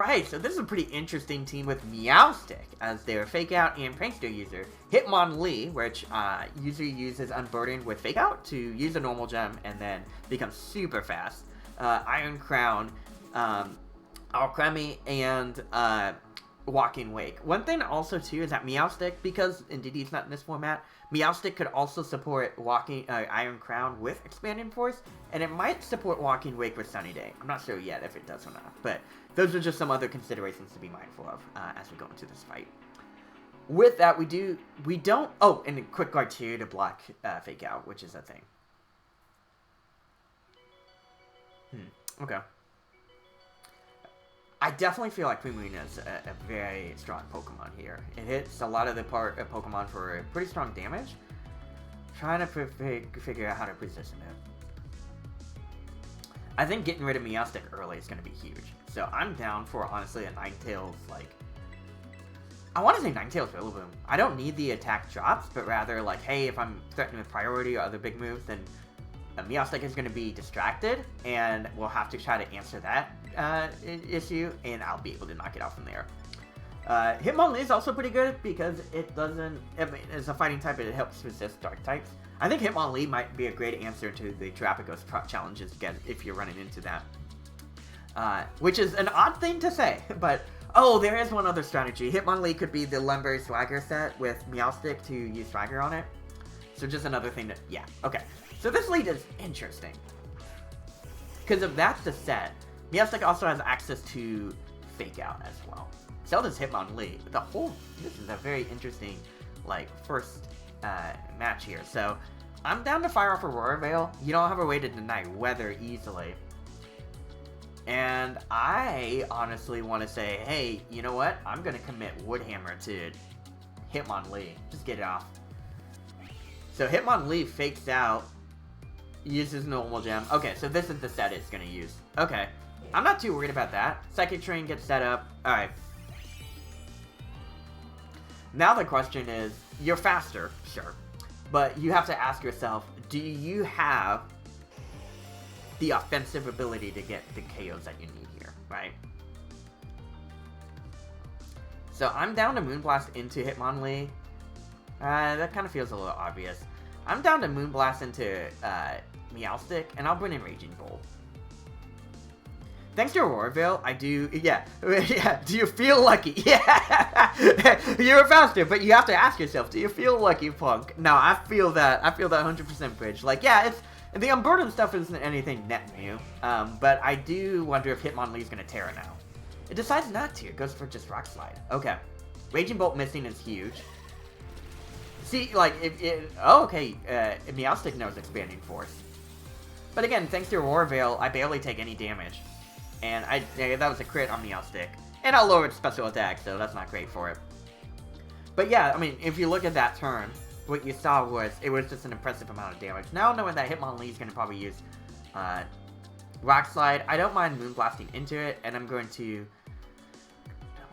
Alright, so this is a pretty interesting team with Meowstic as their Fake Out and Prankster user. Hitmonlee, which user uses Unburdened with Fake Out to use a normal gem and then becomes super fast. Iron Crown, Alchemy, and Walking Wake. One thing also too is that Meowstic, because Indeedee's not in this format, Meowstic could also support Iron Crown with Expanding Force, and it might support Walking Wake with Sunny Day. I'm not sure yet if it does or not, but those are just some other considerations to be mindful of as we go into this fight. With that, we don't, oh, and a quick guard too to block Fake Out, which is a thing. Okay. I definitely feel like Quimuna is a very strong Pokemon here. It hits a lot of the Pokemon for pretty strong damage. Trying to figure out how to position it. I think getting rid of Meowstic early is going to be huge. So I'm down for, honestly, a Ninetales, like... I want to say Ninetales Rillaboom. I don't need the attack drops, but rather, like, hey, if I'm threatened with priority or other big moves, then Meowstic is going to be distracted, and we'll have to try to answer that issue, and I'll be able to knock it out from there. Hitmonlee is also pretty good because it doesn't, I mean, as a fighting type, it helps resist dark types. I think Hitmonlee might be a great answer to the Terrapagos challenges again if you're running into that. Which is an odd thing to say, but oh, there is one other strategy. Hitmonlee could be the Lumberry Swagger set with Meowstic to use Swagger on it. So just another thing that, yeah, okay. So this lead is interesting. Because if that's the set, Meowstic also has access to Fake Out as well. So does Hitmonlee. This is a very interesting, like, first match here. So I'm down to fire off Aurora Veil. You don't have a way to deny weather easily. And I honestly want to say, hey, you know what? I'm going to commit Woodhammer to Hitmonlee. Just get it off. So Hitmonlee fakes out, uses normal gem. Okay, so this is the set it's going to use. Okay. I'm not too worried about that. Psychic Train gets set up. Alright. Now the question is, you're faster, sure. But you have to ask yourself, do you have the offensive ability to get the KOs that you need here, right? So I'm down to Moonblast into Hitmonlee. That kind of feels a little obvious. I'm down to Moonblast into Meowstic, and I'll bring in Raging Bolt. Thanks to Aurora Veil, I do, yeah, do you feel lucky? Yeah, you're faster, but you have to ask yourself, do you feel lucky, Punk? No, I feel that 100% Bridge. Like, yeah, the Unburdened stuff isn't anything net new, but I do wonder if Hitmonlee's gonna Terra now. It decides not to, it goes for just Rock Slide. Okay, Raging Bolt missing is huge. See, like, Meowstic knows Expanding Force. But again, thanks to Aurora Veil, I barely take any damage. And that was a crit on Meowstic. And I'll lower its special attack, so that's not great for it. But yeah, I mean, if you look at that turn, what you saw was, it was just an impressive amount of damage. Now knowing that Hitmonlee is going to probably use Rock Slide, I don't mind Moonblasting into it, and I'm going to...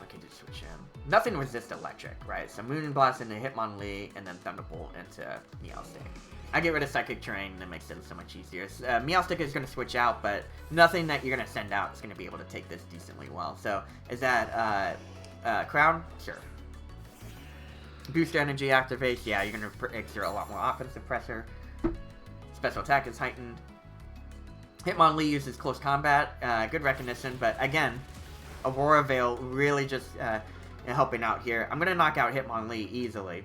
I can just switch in. Nothing resists electric, right? So Moonblast into Hitmonlee, and then Thunderbolt into Meowstic. I get rid of Psychic Terrain, and it makes it so much easier. Meowstic is going to switch out, but nothing that you're going to send out is going to be able to take this decently well. So, is that Crown? Sure. Boost Energy activates. Yeah, you're going to exert a lot more offensive pressure. Special attack is heightened. Hitmonlee uses Close Combat. Good recognition, but again, Aurora Veil really just helping out here. I'm going to knock out Hitmonlee easily.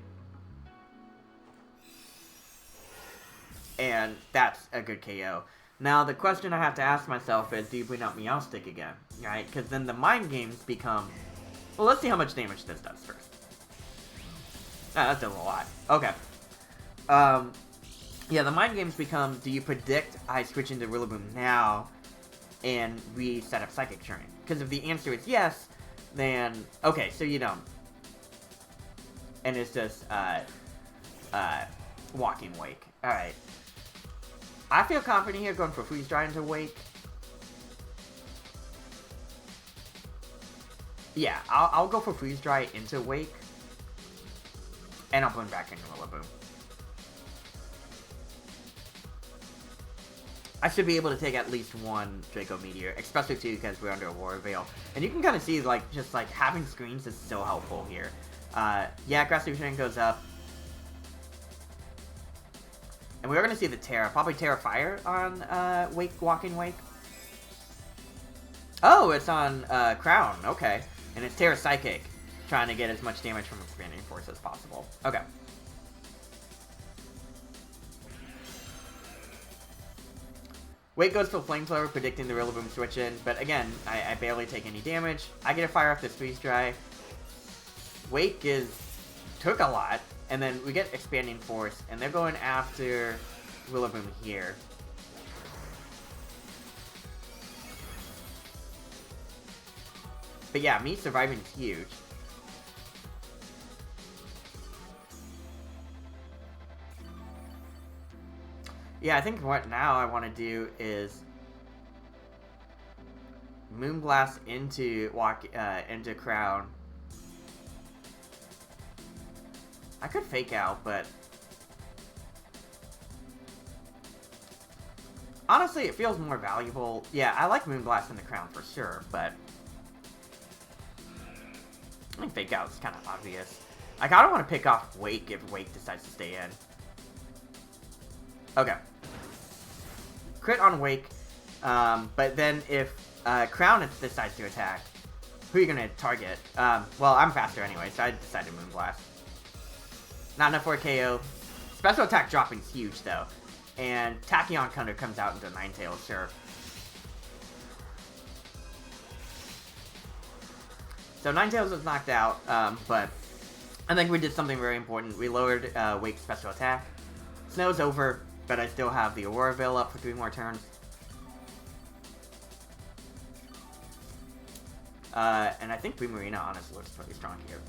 And that's a good KO. Now, the question I have to ask myself is, do you bring out Meowstic again? Right? Because then the mind games become... Well, let's see how much damage this does first. That does a lot. Okay. Yeah, the mind games become, do you predict I switch into Rillaboom now and reset up Psychic Terrain? Because if the answer is yes, then... Okay, so you don't. And it's just, Walking Wake. Alright. I feel confident here going for Freeze Dry into Wake. Yeah, I'll go for Freeze Dry into Wake. And I'll bring back into Rillaboom. I should be able to take at least one Draco Meteor, especially too because we're under a War Veil. And you can kind of see, like, just like having screens is so helpful here. Yeah, Grass Fusion goes up. And we're going to see the Terra, probably Terra Fire on Walking Wake. Oh, it's on Crown, okay. And it's Terra Psychic, trying to get as much damage from Expanding Force as possible. Okay. Wake goes for Flamethrower, predicting the Rillaboom switch in, but again, I barely take any damage. I get a Fire off this Freeze Dry. Wake took a lot, and then we get Expanding Force, and they're going after Rillaboom here. But yeah, me surviving is huge. Yeah, I think what now I want to do is Moonblast into Crown. I could Fake Out, but honestly, it feels more valuable. Yeah, I like Moonblast in the Crown for sure, but I think Fake Out is kind of obvious. Like, I don't want to pick off Wake if Wake decides to stay in. Okay. Crit on Wake, but then if Crown decides to attack, who are you going to target? Well, I'm faster anyway, so I decided to Moonblast. Not enough for a KO. Special attack dropping is huge, though. And Tachyon kind of comes out into Ninetales, sure. So Ninetales was knocked out, but I think we did something very important. We lowered Wake's special attack. Snow's over, but I still have the Aurora Veil up for 3 more turns. And I think Primarina honestly looks pretty strong here.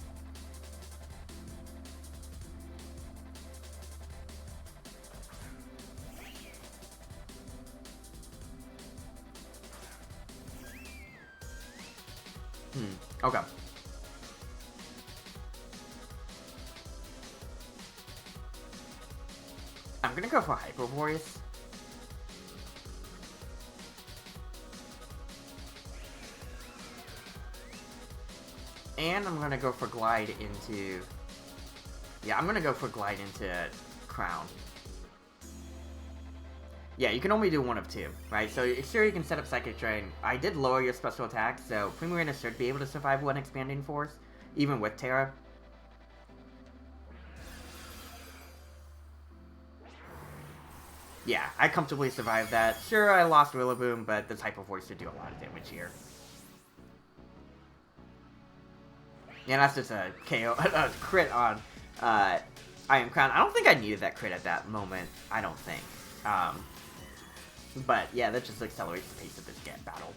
Okay. I'm gonna go for Hyper Voice. And I'm gonna go for Glide into... Yeah, I'm gonna go for Glide into Crown. Yeah, you can only do one of 2, right? So sure, you can set up Psychic Drain. I did lower your special attack, so Primarina should be able to survive one Expanding Force, even with Terra. Yeah, I comfortably survived that. Sure, I lost Rillaboom, but this Hyper Voice should do a lot of damage here. Yeah, that's just a KO, a crit on Iron Crown. I don't think I needed that crit at that moment. I don't think. But yeah, that just accelerates the pace of this battle.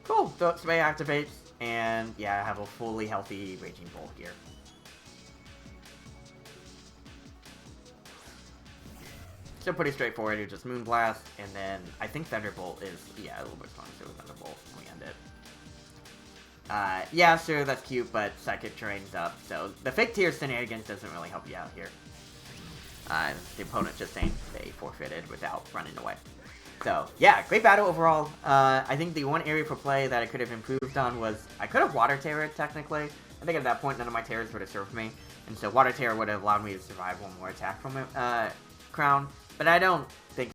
Cool. So Sway activates, and yeah, I have a fully healthy Raging Bull here. So pretty straightforward. You just Moonblast, and then I think Thunderbolt is a little bit stronger. So Thunderbolt when we end it. Yeah, sure, that's cute, but Psychic Terrain's up, so the Fake Tear Shenanigans doesn't really help you out here. The opponent just saying they forfeited without running away. So, yeah, great battle overall. I think the one area for play that I could have improved on was, I could have Water Terrored, technically. I think at that point, none of my Terrors would have served me, and so Water Terror would have allowed me to survive one more attack from Crown. But I don't